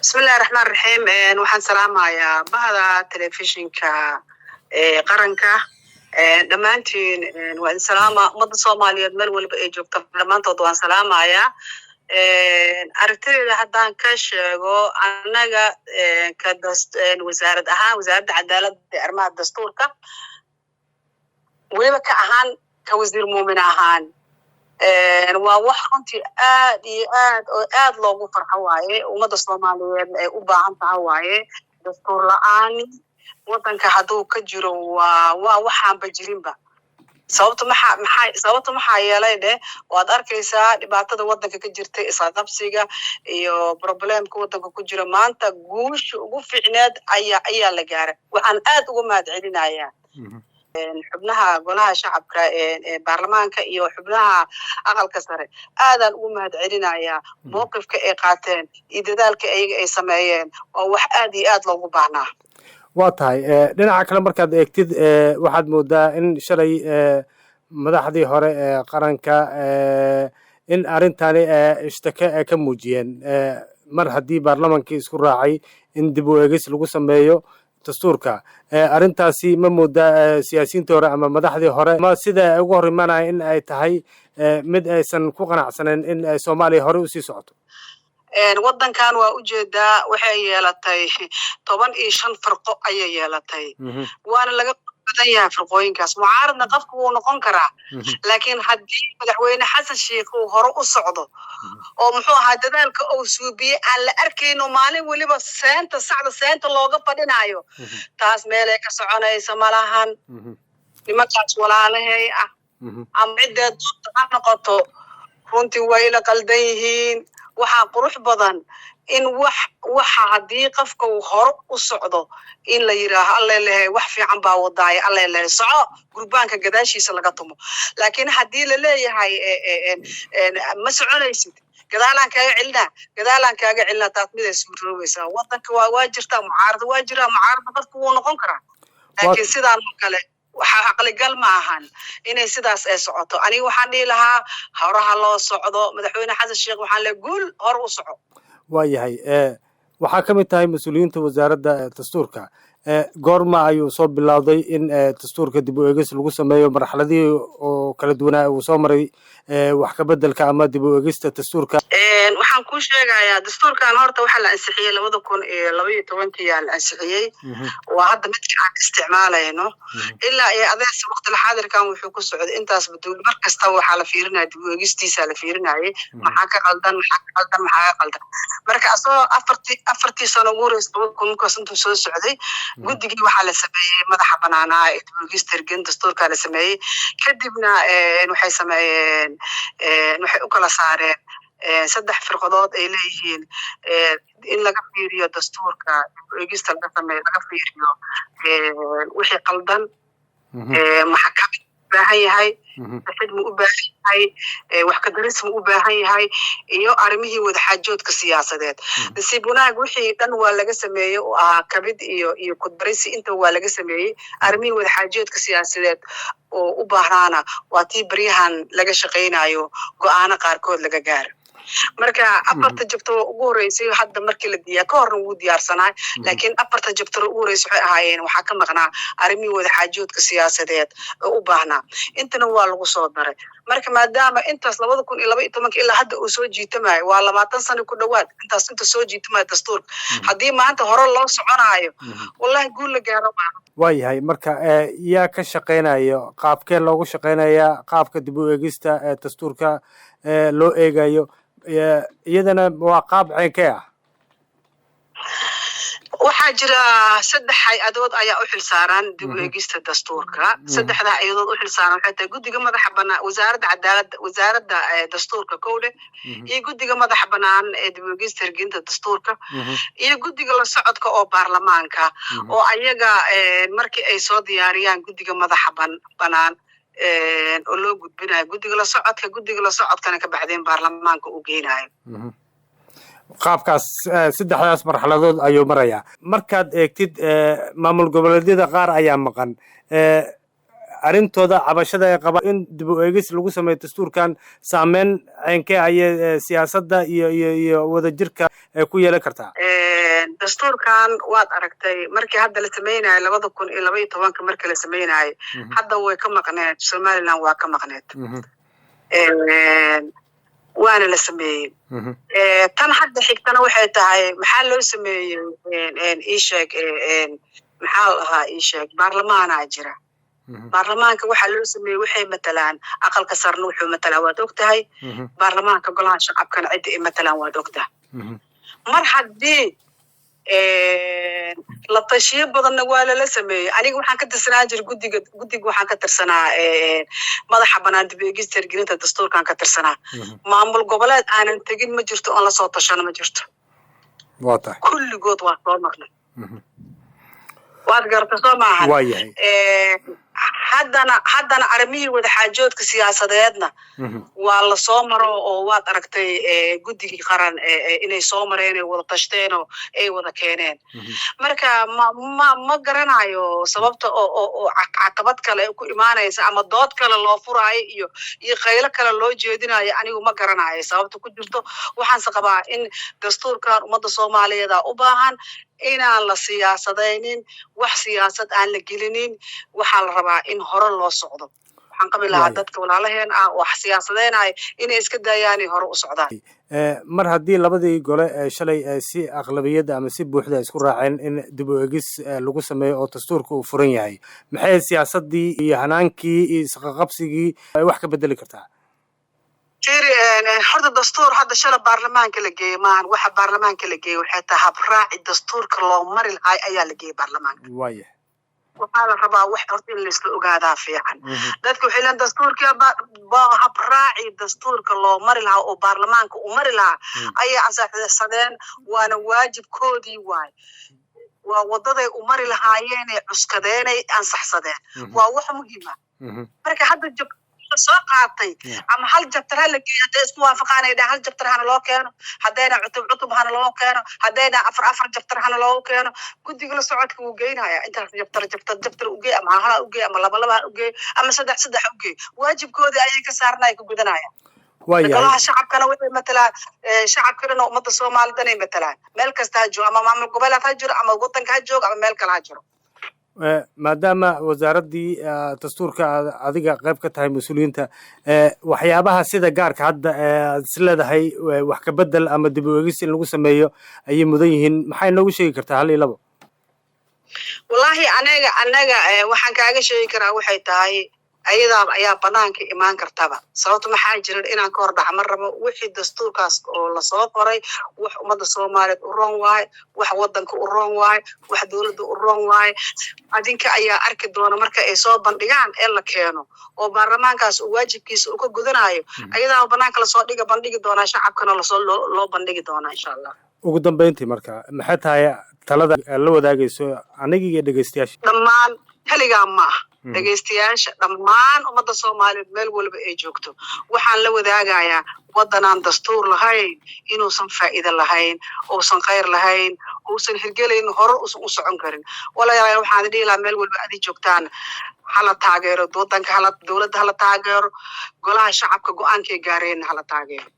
بسم الله الرحمن الرحيم. waxaan salaamayaa bahda telefishinka qaranka dhamaantiin waan salaama umada Soomaaliyeed meel walba ay joogto dhamaantood waan salaamayaa aragtida haddaan ka sheego anaga ka wasaaradda cadaaladda iyo arrimaha dastuurka waliba ka ahaan ka wasiir muumin ahaan waa wax runtii aad loogu farxo waaye umada Soomaaliyeed ay u baahan tahay waaye dastuur la'aan wadanka haduu ka jiro waa waxaan bajirinba sababta maxaa yeelay waad arkaysaa dhibaatada wadanka ka jirta isqabsiga iyo problemka wadanka ku jira maanta guusha ugu fiicneed ayaa la gaaray waxaan aad ugu mahadcelinayaa xubnaha golaha shacabka ee baarlamaanka iyo xubnaha aqalka sare aadaan ugu mahadcelinayaa mowqifka ay qaateen iyo dadaalka ay sameeyeen oo wax aad iyo aad loogu baahnaa waa tahay dhinaca kale markaad eegtid waxaad moodaa in shalay madaxdii hore ee qaranka in arrintani ishtaka ka muujiyeen mar haddii baarlamaankii isku raacay in dib u eegis lagu sameeyo dastuurka arrintaasi ma moodaa siyaasiyiintii hore ama madaxdii hore ma sida ugu hor imaanaya in ay tahay mid aysan ku qanacsaneyn in Soomaaliya hore u sii socoto wadankan waa ujeedaa waxay yeelatay 15 farqo ayay yeelatay waana laga badan yahay farqooyinkaas mucaaradna qofku wuu noqon karaa laakiin haddii madaxweyne xasan sheekh uu hore u socdo oo muxuu ahaa dadaalka uu suubiye aan la arkayno maalin waliba seenta looga fadhinayo taas meelay ka soconaysa malahan nimankaas walaalahay ah ama cideed ha noqoto runtii way la qaldan yihiin waxaa qurux badan in waxa haddii qofka uu hore u socdo in la yiraaho alleelehay wax fiican baa wadaaya alleelehay soco gurbaanka gadaashiisa laga tumo laakiin haddii la leeyahay ma soconaysid gadaalaan kaaga celinaa taas mid ay suuroobaysaa wadanka waa jirtaa mucaarada waa jiraa mucaarada qofku wuu noqon karaa laakiin sidaan oo kale waxa aqligal ma ahan inay sidaas ay socoto aniga waxaan dhihi lahaa horaha loo socdo madaxweyne xasan sheekh waxaan leeyahay guul hor u soco waayahay waxaa ka mid tahay mas-uuliyiinta wasaaradda dastuurka goorma ayuu soo bilowday in dastuurka dib u eegis lagu sameeyo marxaladihii oo kala duwanaa uu soo maray wax ka bedelka ama dib u eegista dastuurka waxaan ku sheegayaa dastuurkan horta waxa la ansixiyay 2012 la ansixiyay waa hadda midka aan isticmaalayno ilaa ay adees waqti xaadirkan wuxuu ku socday intaas badul markasta waxa la fiirinayaa dib u eegistiisa la fiirinayay maxaa ka qaldan marka asoo afartii sano ugu horeysay intuu soo socday guddigii waxaa la sameeyay madaxa banaanaa ee dib u eegista dastuurka la sameeyay kadibna waxay sameeyeen waxay u kala saareen saddex firqadood ay leeyihiin in laga fiiriyo dastuurka eegista laga sameeyo laga fiiriyo wixii qaldan maxkamad baahan yahay xidmo u baahan yahay wax ka daris u baahan yahay iyo arrimihii wada xaajoodka siyaasadeed nasiib wanaag wixii dhan waa laga sameeyay oo ah kabid iyo kudbarisi inta waa laga sameeyay arrimihii wada xaajoodka siyaasadeed oo u baahnaana waa tii baryahan laga shaqeynayo go'aano qaarkood laga gaaro marka afarta jabto ugu horeysay hadda markii la diyaa ka horna wuu diyaarsanaa laakiin afarta jabto ugu horeysay waxay ahaayeen waxa ka maqnaa arrimihii wada xaajoodka siyaasadeed oo u baahnaa intana waa lagu soo daray marka maadaama intaas 2012 ilaa hadda uu soo jiitamayo waa 20 sano ku dhawaad inta soo jiitamayo dastuurka haddii maanta hore loo soconayo wallahi guul la gaaro waayahay marka yaa ka shaqeynayo qaabkee loogu shaqeynayaa qaabka dib u eegista dastuurka loo eegayo iyadana waa qaab ceenkee ah waxaa jira 3 hay-adood ayaa u xilsaaran dib u eegista dastuurka 3 hay-adood u xilsaaran waxay tahay guddiga madaxa bannaan wasaaradda cadaaladda wasaaradda dastuurka kowle iyo guddiga madaxa bannaan ee dib u eegista hirgelinta dastuurka iyo guddiga la socodka oo baarlamaanka oo ayaga markii ay soo diyaariyaan guddiga madaxa bannaan oo loo gudbinayo guddiga la socodkana ka baxdeen baarlamaanka uu geynayo qaabkaas saddexdaas marxaladood ayuu marayaa markaad eegtid maamul goboleedyada qaar ayaa maqan arrintooda cabashada ay qabaan in dib u eegis lagu sameeyo dastuurkan saameyn ceenkee ayay siyaasadda iyo wadajirka ay ku yeelan kartaa dastuurkan waad aragtay markii hadda la sameynaayo 2012 markii la sameynaayo hadda way ka maqneed Somaliland waa ka maqneed waana la sameeyay tan hadda xigtana waxay tahay maxaa loo sameeyay isheeg maxaa ahaa isheeg baarlamaana jira baarlamaanka waxa loo sameeyay waxay matalaan aqalka sarna wuxuu matalaa waad ogtahay baarlamaanka golaha shacabkana cid ay matalaan waad ogtahay mar haddii la tashiyo badanna waa la sameeyay aniga waxaan ka tirsanaa jir guddiga waxaan ka tirsanaa madaxa banaan dib eegista hirgelinta dastuurkan ka tirsanaa maamul goboleed aanan tegin ma jirto oo la soo tashana ma jirto waata kulligood waa soo marnay waad garta soo maahan haddana arrimihii wada xaajoodka siyaasadeedna waa la soo maro oo waad aragtay guddigii qaran inay soo mareen ay wada tashteen oo ay wada keeneen marka ma garanayo sababta oo caqabad kale ku imaanaysa ama dood kale loo furaayo iyo qaylo kale loo jeedinayo anigu ma garanayo sababta ku jirto waxaanse qabaa in dastuurkan ummadda Soomaaliyeed u baahan inaan la siyaasadaynin wax siyaasad aan la gelinin waxaa la rabaa in hore loo socdo waxaan qabi lahaa dadka walaalaheen wax siyaasadeynay inay iska daayaan hore u socdaan mar haddii labadii gole shalay si aqlabiyada ama si buuxda isku raaceen in dib u eegis lagu sameeyo oo dastuurka uu furan yahay maxay siyaasadii iyo hanaankii iyo isqaqabsigii wax ka bedeli kartaa horta dastuur hadda shala baarlamaanka la geeyay maahan waxa baarlamaanka la geeyay waxay tahay habraaci dastuurka loo mari lahaa ayaa la geeyay baarlamaanka waxaa la rabaa wax horta in la isla ogaadaa fiican dadku waxay leeyihiin dastuurka habraaci dastuurka loo mari lahaa oo baarlamaanka u mari lahaa ayay ansaxsadeen waana waajibkoodii waay waa wadaday u mari lahaayeen ee cuskadeen ay ansaxsadeen waa wax muhiim ah marka hadda soo qaatay ama hal jabtar la geeyo isku waafaqaan ay hal jabtar hana loo keeno hadeena cutub hana loo keeno hadeena afar jabtar hana loo keeno guddiga la socodka uu geynaya inta jabtar u geey ama hala u geey ama laba u geey ama saddex u geey waajibkoodii ayay ka saarnay ku gudanaya golaha shacabkana waxay matalaan shacabkana ummadda Soomaaliyeed ay matalaan meel kasta ha joogo ama maamul goboleed ha jiro ama wadanka ha joogo ama meel kale ha jiro maadaama wasaaraddii dastuurka adiga qayb ka tahay mas-uuliyiinta waxyaabaha sida gaarka hadda aad is leedahay wax ka bedel ama dib u eegis in lagu sameeyo ayay mudan yihiin maxay noogu sheegi kartaa hal iyo labo wallaahi anaga waxaan kaaga sheegi karaa waxay tahay ayadaa ayaa banaanka imaan kartaba sababta maxaa jira inaan ka hor dhaxma rabo wixii dastuurkaas oo la soo qoray wax ummadda Soomaaliyeed u roon waay wax wadanka u roon waay wax dawladda u roon waay adinka ayaa arki doona marka ay soo bandhigaan ee la keeno oo baarlamaankaas uu waajibkiisa u ka gudanayo ayadaa banaanka la soo bandhigi doona shacabkana loo bandhigi doona insha Allah ugu dambeyntii marka maxay tahay talada la wadaagayso aniga iyo dhageystayaasha dhammaan kaligaa ma dhageystayaasha dhammaan ummadda Soomaaliyeed meel walba ay joogto waxaan la wadaagayaa wadanaan dastuur lahayn inuusan faa'iido lahayn oosan khayr lahayn oosan hirgelayn hore u socon karin walaalayaal waxaan dhihi lahaa meel walba aad joogtaan hala taageero wadanka dawladda hala taageero golaha shacabka go'aankay gaareen hala taageero